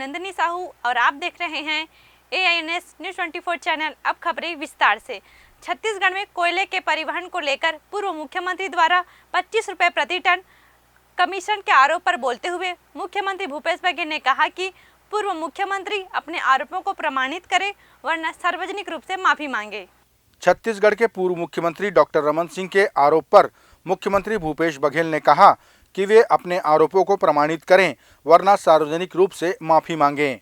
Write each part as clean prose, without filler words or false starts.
नंदिनी साहू और आप देख रहे हैं AINS न्यूज़ 24 चैनल। अब खबरें विस्तार से। छत्तीसगढ़ में कोयले के परिवहन को लेकर पूर्व मुख्यमंत्री द्वारा 25 रुपये प्रति टन कमीशन के आरोप पर बोलते हुए मुख्यमंत्री भूपेश बघेल ने कहा कि पूर्व मुख्यमंत्री अपने आरोपों को प्रमाणित करे वरना सार्वजनिक रूप से माफी मांगे। छत्तीसगढ़ के पूर्व मुख्यमंत्री डॉक्टर रमन सिंह के आरोप पर मुख्यमंत्री भूपेश बघेल ने कहा कि वे अपने आरोपों को प्रमाणित करें वरना सार्वजनिक रूप से माफी मांगें।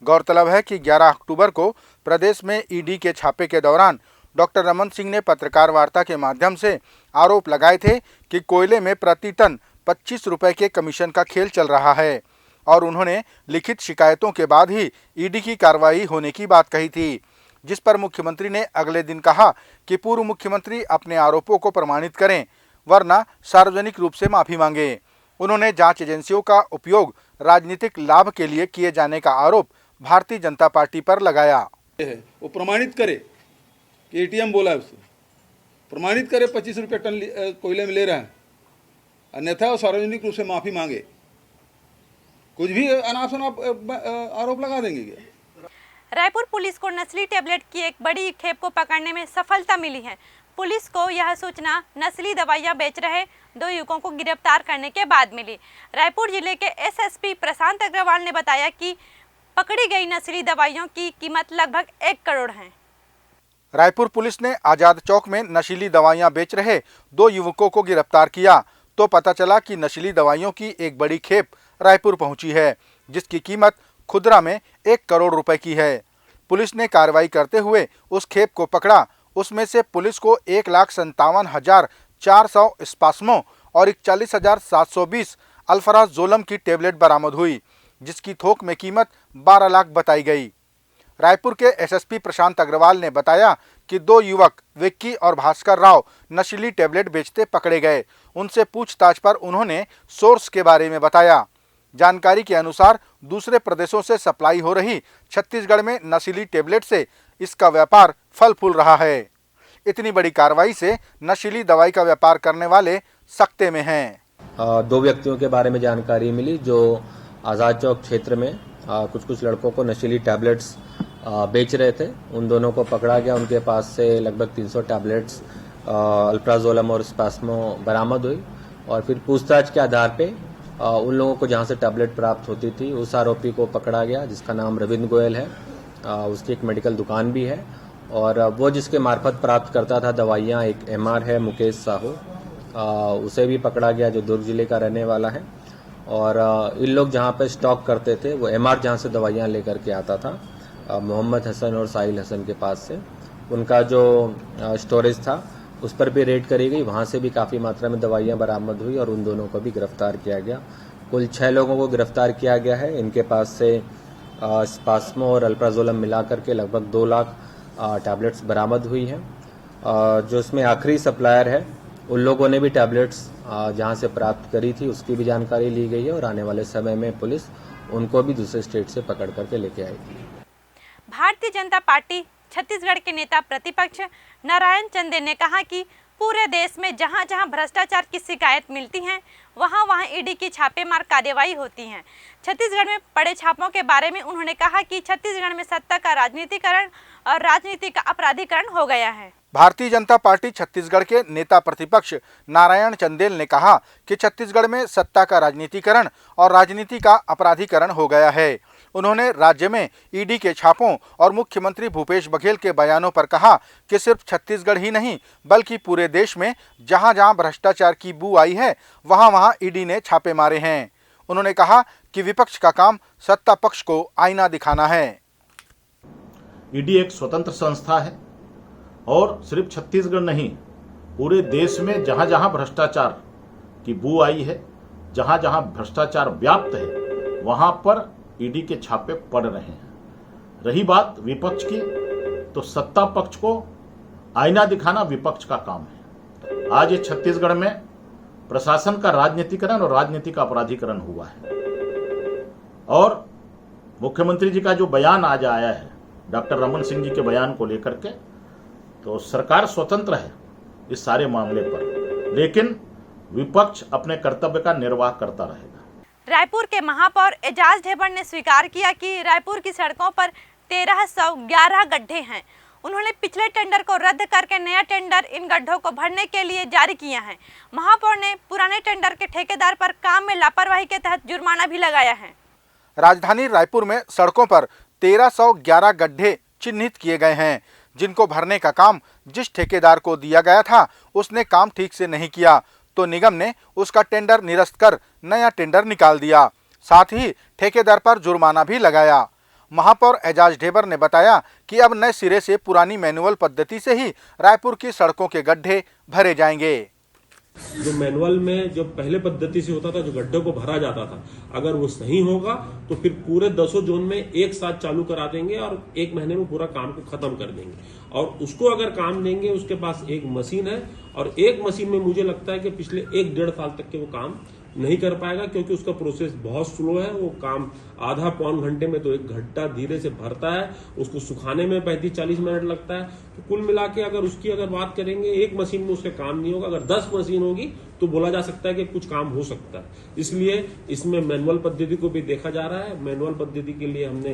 गौरतलब है कि 11 अक्टूबर को प्रदेश में ईडी के छापे के दौरान डॉक्टर रमन सिंह ने पत्रकार वार्ता के माध्यम से आरोप लगाए थे कि कोयले में प्रति टन 25 रुपए के कमीशन का खेल चल रहा है और उन्होंने लिखित शिकायतों के बाद ही ईडी की कार्रवाई होने की बात कही थी, जिस पर मुख्यमंत्री ने अगले दिन कहा कि पूर्व मुख्यमंत्री अपने आरोपों को प्रमाणित करें वरना सार्वजनिक रूप से माफी मांगे। उन्होंने जांच एजेंसियों का उपयोग राजनीतिक लाभ के लिए किए जाने का आरोप भारतीय जनता पार्टी पर लगाया। वो प्रमाणित करे कि ATM बोला है, उससे प्रमाणित करे 25 रुपये टन कोयले में ले रहा है, अन्यथा वो सार्वजनिक रूप से माफी मांगे। कुछ भी अनाप शनाप आरोप लगा देंगे क्या? रायपुर पुलिस को नस्ली टेबलेट की एक बड़ी खेप को पकड़ने में सफलता मिली है। पुलिस को यह सूचना नस्ली दवाइयां बेच रहे 2 युवकों को गिरफ्तार करने के बाद मिली। रायपुर जिले के SSP प्रशांत अग्रवाल ने बताया कि पकड़ी गई नस्ली दवाइयों की कीमत लगभग 1 करोड़ है। रायपुर पुलिस ने आजाद चौक में नशीली दवाइयां बेच रहे 2 युवकों को गिरफ्तार किया तो पता चला कि नशीली दवाइयों की एक बड़ी खेप रायपुर पहुंची है, जिसकी कीमत खुदरा में 1 करोड़ रुपए की है। पुलिस ने कार्रवाई करते हुए उस खेप को पकड़ा। उसमें से पुलिस को 1,57,400 स्पास्मो और 41,720 अल्फराजोलम की टेबलेट बरामद हुई, जिसकी थोक में कीमत 12 लाख बताई गई। रायपुर के SSP प्रशांत अग्रवाल ने बताया कि 2 युवक विक्की और भास्कर राव नशीली टेबलेट बेचते पकड़े गए। उनसे पूछताछ पर उन्होंने सोर्स के बारे में बताया। जानकारी के अनुसार दूसरे प्रदेशों से सप्लाई हो रही छत्तीसगढ़ में नशीली टेबलेट से इसका व्यापार फल फूल रहा है। इतनी बड़ी कार्रवाई से नशीली दवाई का व्यापार करने वाले सख्ते में हैं। 2 व्यक्तियों के बारे में जानकारी मिली जो आजाद चौक क्षेत्र में कुछ लड़कों को नशीली टैबलेट्स बेच रहे थे। उन दोनों को पकड़ा गया। उनके पास से लगभग 300 टैबलेट्स अल्प्राजोलम और स्पास्मो बरामद हुई और फिर पूछताछ के आधार पे उन लोगों को जहां से टैबलेट प्राप्त होती थी उस आरोपी को पकड़ा गया, जिसका नाम रविंद्र गोयल है। उसकी एक मेडिकल दुकान भी है और वो जिसके मार्फत प्राप्त करता था दवाइयाँ, एक MR है मुकेश साहू, उसे भी पकड़ा गया जो दुर्ग जिले का रहने वाला है। और इन लोग जहाँ पे स्टॉक करते थे वो MR जहाँ से दवाइयाँ लेकर के आता था मोहम्मद हसन और साहिल हसन के पास से, उनका जो स्टोरेज था उस पर भी रेड करी गई। वहाँ से भी काफ़ी मात्रा में दवाइयाँ बरामद हुई और उन दोनों को भी गिरफ्तार किया गया। कुल 6 लोगों को गिरफ्तार किया गया है। इनके पास से स्पास्मो और अल्प्राजोलम मिला करके लगभग 2 लाख टैबलेट्स बरामद हुई हैं। जो इसमें आखिरी सप्लायर है उन लोगों ने भी टैबलेट्स जहां से प्राप्त करी थी उसकी भी जानकारी ली गई है और आने वाले समय में पुलिस उनको भी दूसरे स्टेट से पकड़ करके लेके आएगी। भारतीय जनता पार्टी छत्तीसगढ़ के नेता प्रतिपक्ष नारायण चंदेल ने कहा कि पूरे देश में जहां जहां भ्रष्टाचार की शिकायत मिलती है वहां वहां ईडी की छापेमार कार्यवाही होती है। छत्तीसगढ़ में पड़े छापों के बारे में उन्होंने कहा कि छत्तीसगढ़ में सत्ता का राजनीतिकरण और राजनीति का अपराधीकरण हो गया है। भारतीय जनता पार्टी छत्तीसगढ़ के नेता प्रतिपक्ष नारायण चंदेल ने कहा कि छत्तीसगढ़ में सत्ता का राजनीतिकरण और राजनीति का अपराधीकरण हो गया है। उन्होंने राज्य में ईडी के छापों और मुख्यमंत्री भूपेश बघेल के बयानों पर कहा कि सिर्फ छत्तीसगढ़ ही नहीं बल्कि पूरे देश में जहां जहां भ्रष्टाचार की बू आई है वहां वहां ईडी ने छापे मारे हैं। उन्होंने कहा कि विपक्ष का काम सत्ता पक्ष को आईना दिखाना है। ईडी एक स्वतंत्र संस्था है और सिर्फ छत्तीसगढ़ नहीं पूरे देश में जहां जहां भ्रष्टाचार की बू आई है, जहां जहां भ्रष्टाचार व्याप्त है वहां पर ईडी के छापे पड़ रहे हैं। रही बात विपक्ष की, तो सत्ता पक्ष को आईना दिखाना विपक्ष का काम है। आज ये छत्तीसगढ़ में प्रशासन का राजनीतिकरण और राजनीति का अपराधीकरण हुआ है और मुख्यमंत्री जी का जो बयान आज आया है डॉक्टर रमन सिंह जी के बयान को लेकर के, तो सरकार स्वतंत्र है इस सारे मामले पर, लेकिन विपक्ष अपने कर्तव्य का निर्वाह करता रहेगा। रायपुर के महापौर एजाज ढेबर ने स्वीकार किया कि रायपुर की सड़कों पर 1311 गड्ढे हैं। उन्होंने पिछले टेंडर को रद्द करके नया टेंडर इन गड्ढों को भरने के लिए जारी किया है। महापौर ने पुराने टेंडर के ठेकेदार पर काम में लापरवाही के तहत जुर्माना भी लगाया है। राजधानी रायपुर में सड़कों पर 1311 गड्ढे चिन्हित किए गए हैं, जिनको भरने का काम जिस ठेकेदार को दिया गया था उसने काम ठीक से नहीं किया, तो निगम ने उसका टेंडर निरस्त कर नया टेंडर निकाल दिया। साथ ही ठेकेदार पर जुर्माना भी लगाया। महापौर एजाज ढेबर ने बताया कि अब नए सिरे से पुरानी मैनुअल पद्धति से ही रायपुर की सड़कों के गड्ढे भरे जाएंगे। जो मैनुअल में जो पहले पद्धति से होता था, जो गड्ढे को भरा जाता था, अगर वो सही होगा तो फिर पूरे 10 जोन में एक साथ चालू करा देंगे और 1 महीने में पूरा काम को खत्म कर देंगे। और उसको अगर काम देंगे, उसके पास एक मशीन है और एक मशीन में मुझे लगता है कि पिछले 1-1.5 साल तक के वो काम नहीं कर पाएगा, क्योंकि उसका प्रोसेस बहुत स्लो है। वो काम आधा पौन घंटे में तो एक घंटा धीरे से भरता है, उसको सुखाने में 35-40 मिनट लगता है। तो कुल मिला के अगर उसकी बात करेंगे, एक मशीन में उसके काम नहीं होगा। अगर 10 मशीन होगी तो बोला जा सकता है कि कुछ काम हो सकता है। इसलिए इसमें मैनुअल पद्धति को भी देखा जा रहा है। मैनुअल पद्धति के लिए हमने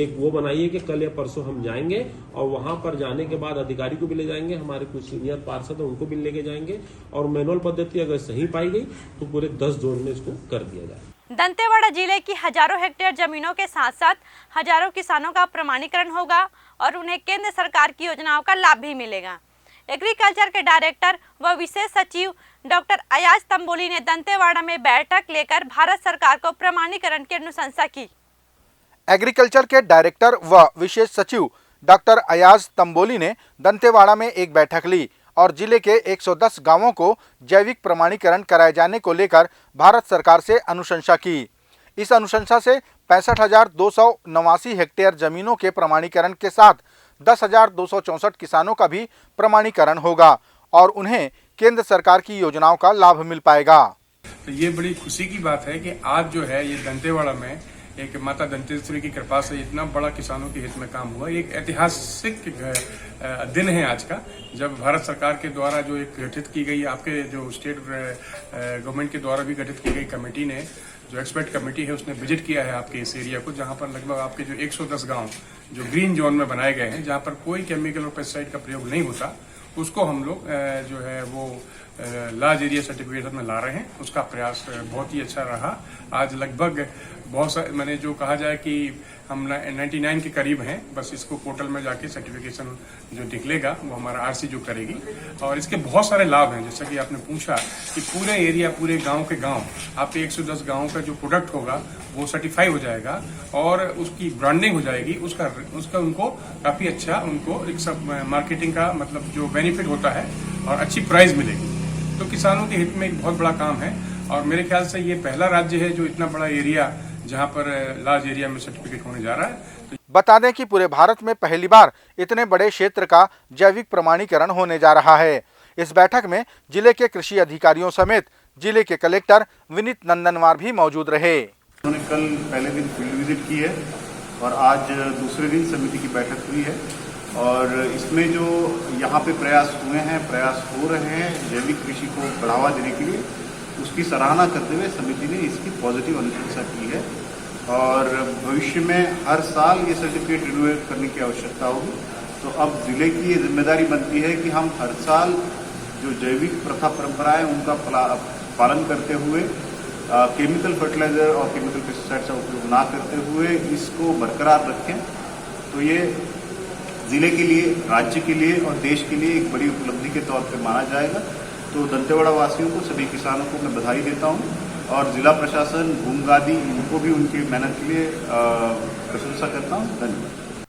एक वो बनाई है कि कल या परसों हम जाएंगे और वहां पर जाने के बाद अधिकारी को भी ले जाएंगे, हमारे कुछ सीनियर पार्षद हैं उनको भी लेके जाएंगे और मैनुअल पद्धति अगर सही पाई गई तो पूरे 10 जोन में इसको कर दिया जाए। दंतेवाड़ा जिले की हजारों हेक्टेयर जमीनों के साथ साथ हजारों किसानों का प्रमाणीकरण होगा और उन्हें केंद्र सरकार की योजनाओं का लाभ भी मिलेगा। एग्रीकल्चर के डायरेक्टर व विशेष सचिव डॉक्टर अयाज तंबोली ने दंतेवाड़ा में बैठक लेकर भारत सरकार को प्रमाणीकरण की अनुशंसा की। एग्रीकल्चर के डायरेक्टर व विशेष सचिव डॉक्टर अयाज तंबोली ने दंतेवाड़ा में एक बैठक ली और जिले के 110 गांवों को जैविक प्रमाणीकरण कराए जाने को लेकर भारत सरकार से अनुशंसा की। इस अनुशंसा से 65,289 हेक्टेयर जमीनों के प्रमाणीकरण के साथ 10,264 किसानों का भी प्रमाणीकरण होगा और उन्हें केंद्र सरकार की योजनाओं का लाभ मिल पाएगा। तो ये बड़ी खुशी की बात है कि आज जो है ये दंतेवाड़ा में एक माता दंतेश्वरी की कृपा से इतना बड़ा किसानों के हित में काम हुआ। एक ऐतिहासिक दिन है आज का, जब भारत सरकार के द्वारा जो एक गठित की गई, आपके जो स्टेट गवर्नमेंट के द्वारा भी गठित की गई कमेटी ने, जो एक्सपर्ट कमेटी है, उसने विजिट किया है आपके इस एरिया को, जहां पर लगभग आपके जो 110 गांव जो ग्रीन जोन में बनाए गए हैं, जहां पर कोई केमिकल और पेस्टिसाइड का प्रयोग नहीं होता, उसको हम लोग जो है वो लार्ज एरिया सर्टिफिकेशन में ला रहे हैं। उसका प्रयास बहुत ही अच्छा रहा। आज लगभग बहुत सारे, मैंने जो कहा जाए कि हम 99 के करीब हैं। बस इसको पोर्टल में जाके सर्टिफिकेशन जो निकलेगा वो हमारा आरसी जो करेगी। और इसके बहुत सारे लाभ हैं, जैसा कि आपने पूछा कि पूरे एरिया, पूरे गांव के गांव, आपके 110 गांवों का जो प्रोडक्ट होगा वो सर्टिफाई हो जाएगा और उसकी ब्रांडिंग हो जाएगी। उसका उनको काफी अच्छा, उनको एक सब मार्केटिंग का मतलब जो बेनिफिट होता है और अच्छी प्राइस मिलेगी। तो किसानों के हित में एक बहुत बड़ा काम है और मेरे ख्याल से ये पहला राज्य है जो इतना बड़ा एरिया, जहां पर लार्ज एरिया में सर्टिफिकेट होने जा रहा है। बता दें कि पूरे भारत में पहली बार इतने बड़े क्षेत्र का जैविक प्रमाणीकरण होने जा रहा है। इस बैठक में जिले के कृषि अधिकारियों समेत जिले के कलेक्टर विनीत नंदनवार भी मौजूद रहे। उन्होंने कल पहले दिन फील्ड विजिट की है और आज दूसरे दिन समिति की बैठक हुई है और इसमें जो यहाँ पे प्रयास हुए हैं, प्रयास हो रहे हैं जैविक कृषि को बढ़ावा देने के लिए, उसकी सराहना करते हुए समिति ने इसकी पॉजिटिव अनुशंसा की है और भविष्य में हर साल ये सर्टिफिकेट रिन्यू करने की आवश्यकता होगी। तो अब जिले की ये जिम्मेदारी बनती है कि हम हर साल जो जैविक प्रथा परंपराएं उनका पालन करते हुए केमिकल फर्टिलाइजर और केमिकल पेस्टिसाइड का उपयोग ना करते हुए इसको बरकरार रखें। तो ये जिले के लिए, राज्य के लिए और देश के लिए एक बड़ी उपलब्धि के तौर पर माना जाएगा। तो दंतेवाड़ा वासियों को, सभी किसानों को मैं बधाई देता हूं और जिला प्रशासन, भूमगादी, इनको भी उनकी मेहनत के लिए प्रशंसा करता हूं। धन्यवाद।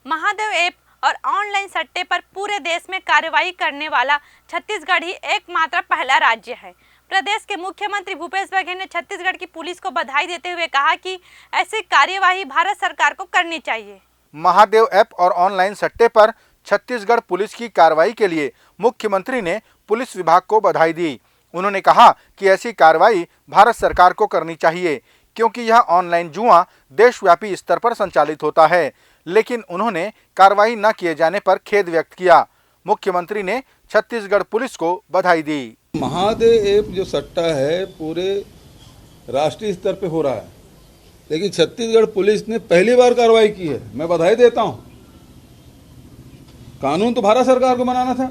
महादेव ऐप और ऑनलाइन सट्टे पर पूरे देश में कार्रवाई करने वाला छत्तीसगढ़ ही एकमात्र पहला राज्य है। प्रदेश के मुख्यमंत्री भूपेश बघेल ने छत्तीसगढ़ की पुलिस को बधाई देते हुए कहा कि ऐसी कार्यवाही भारत सरकार को करनी चाहिए। महादेव ऐप और ऑनलाइन सट्टे पर छत्तीसगढ़ पुलिस की कार्रवाई के लिए मुख्यमंत्री ने पुलिस विभाग को बधाई दी। उन्होंने कहा कि ऐसी कार्रवाई भारत सरकार को करनी चाहिए क्योंकि यह ऑनलाइन जुआ देशव्यापी स्तर पर संचालित होता है, लेकिन उन्होंने कार्रवाई न किए जाने पर खेद व्यक्त किया। मुख्यमंत्री ने छत्तीसगढ़ पुलिस को बधाई दी। महादेव ऐप जो सट्टा है पूरे राष्ट्रीय स्तर पे हो रहा है, लेकिन छत्तीसगढ़ पुलिस ने पहली बार कार्रवाई की है। मैं बधाई देता हूं। कानून तो भारत सरकार को बनाना था,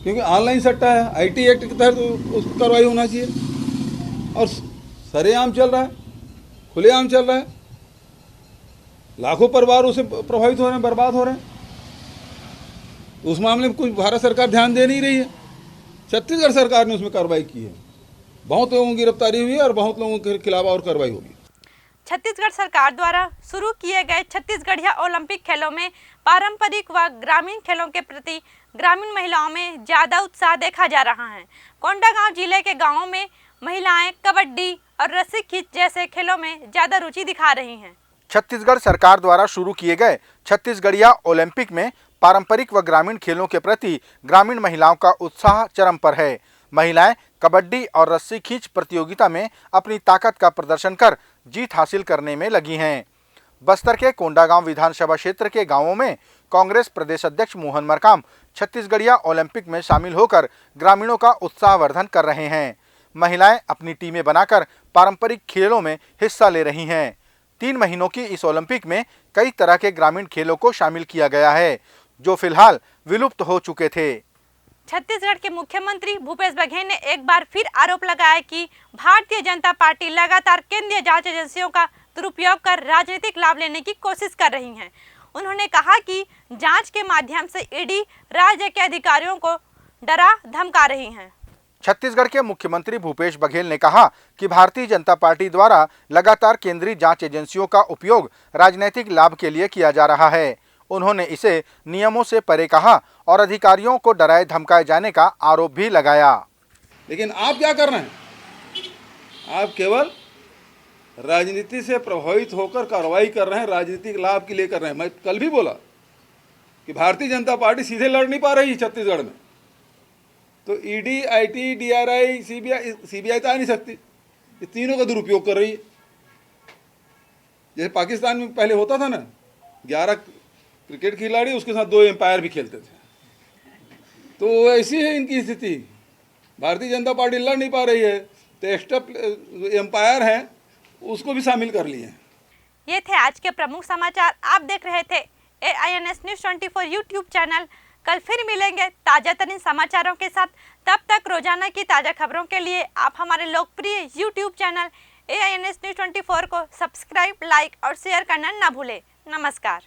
क्योंकि ऑनलाइन सट्टा है, आईटी एक्ट के तहत उसकी कार्रवाई होना चाहिए, और सरेआम चल रहा है, खुलेआम चल रहा है। लाखों परिवार उसे प्रभावित हो रहे हैं, बर्बाद हो रहे हैं। तो उस मामले में कुछ भारत सरकार ध्यान दे नहीं रही है। छत्तीसगढ़ सरकार ने उसमें कार्रवाई की है, बहुत लोगों की गिरफ्तारी हुई है और बहुत लोगों के खिलाफ और कार्रवाई होगी। छत्तीसगढ़ सरकार द्वारा शुरू किए गए छत्तीसगढ़िया ओलंपिक खेलों में पारंपरिक व ग्रामीण खेलों के प्रति ग्रामीण महिलाओं में ज्यादा उत्साह देखा जा रहा है। कोंडागांव जिले के गांवों में महिलाएं कबड्डी और रस्सी खींच जैसे खेलों में ज्यादा रुचि दिखा रही हैं। छत्तीसगढ़ सरकार द्वारा शुरू किए गए छत्तीसगढ़िया ओलंपिक में पारंपरिक व ग्रामीण खेलों के प्रति ग्रामीण महिलाओं का उत्साह चरम पर है। महिलाएं कबड्डी और रस्सी खींच प्रतियोगिता में अपनी ताकत का प्रदर्शन कर जीत हासिल करने में लगी हैं। बस्तर के कोंडागांव विधानसभा क्षेत्र के गांवों में कांग्रेस प्रदेश अध्यक्ष मोहन मरकाम छत्तीसगढ़िया ओलंपिक में शामिल होकर ग्रामीणों का उत्साहवर्धन कर रहे हैं। महिलाएं अपनी टीमें बनाकर पारंपरिक खेलों में हिस्सा ले रही हैं। 3 महीनों की इस ओलंपिक में कई तरह के ग्रामीण खेलों को शामिल किया गया है, जो फिलहाल विलुप्त हो चुके थे। छत्तीसगढ़ के मुख्यमंत्री भूपेश बघेल ने एक बार फिर आरोप लगाया कि भारतीय जनता पार्टी लगातार केंद्रीय जांच एजेंसियों का दुरुपयोग कर राजनीतिक लाभ लेने की कोशिश कर रही है। उन्होंने कहा कि जांच के माध्यम से ईडी राज्य के अधिकारियों को डरा धमका रही है। छत्तीसगढ़ के मुख्यमंत्री भूपेश बघेल ने कहा कि भारतीय जनता पार्टी द्वारा लगातार केंद्रीय जांच एजेंसियों का उपयोग राजनीतिक लाभ के लिए किया जा रहा है। उन्होंने इसे नियमों से परे कहा और अधिकारियों को डराए धमकाए जाने का आरोप भी लगाया। लेकिन आप क्या कर रहे हैं? आप केवल राजनीति से प्रभावित होकर कार्रवाई कर रहे हैं, राजनीतिक लाभ के लिए कर रहे हैं। मैं कल भी बोला कि भारतीय जनता पार्टी सीधे लड़ नहीं पा रही छत्तीसगढ़ में, तो ईडी, आईटी, डीआरआई, सीबीआई तो आ नहीं सकती। ये तीनों का दुरुपयोग कर रही है। जैसे पाकिस्तान में पहले होता था ना, 11 क्रिकेट खिलाड़ी, उसके साथ 2 एम्पायर भी खेलते थे। तो ऐसी है इनकी स्थिति। भारतीय जनता पार्टी लड़ नहीं पा रही है, तो एक्स्ट्रा एम्पायर हैं उसको भी शामिल कर लिए। ये थे आज के प्रमुख समाचार। आप देख रहे थे AINS News 24 यूट्यूब चैनल। कल फिर मिलेंगे ताजा तरीन समाचारों के साथ। तब तक रोजाना की ताजा खबरों के लिए आप हमारे लोकप्रिय यूट्यूब चैनल AINS News 24 को सब्सक्राइब, लाइक और शेयर करना न भूलें। नमस्कार।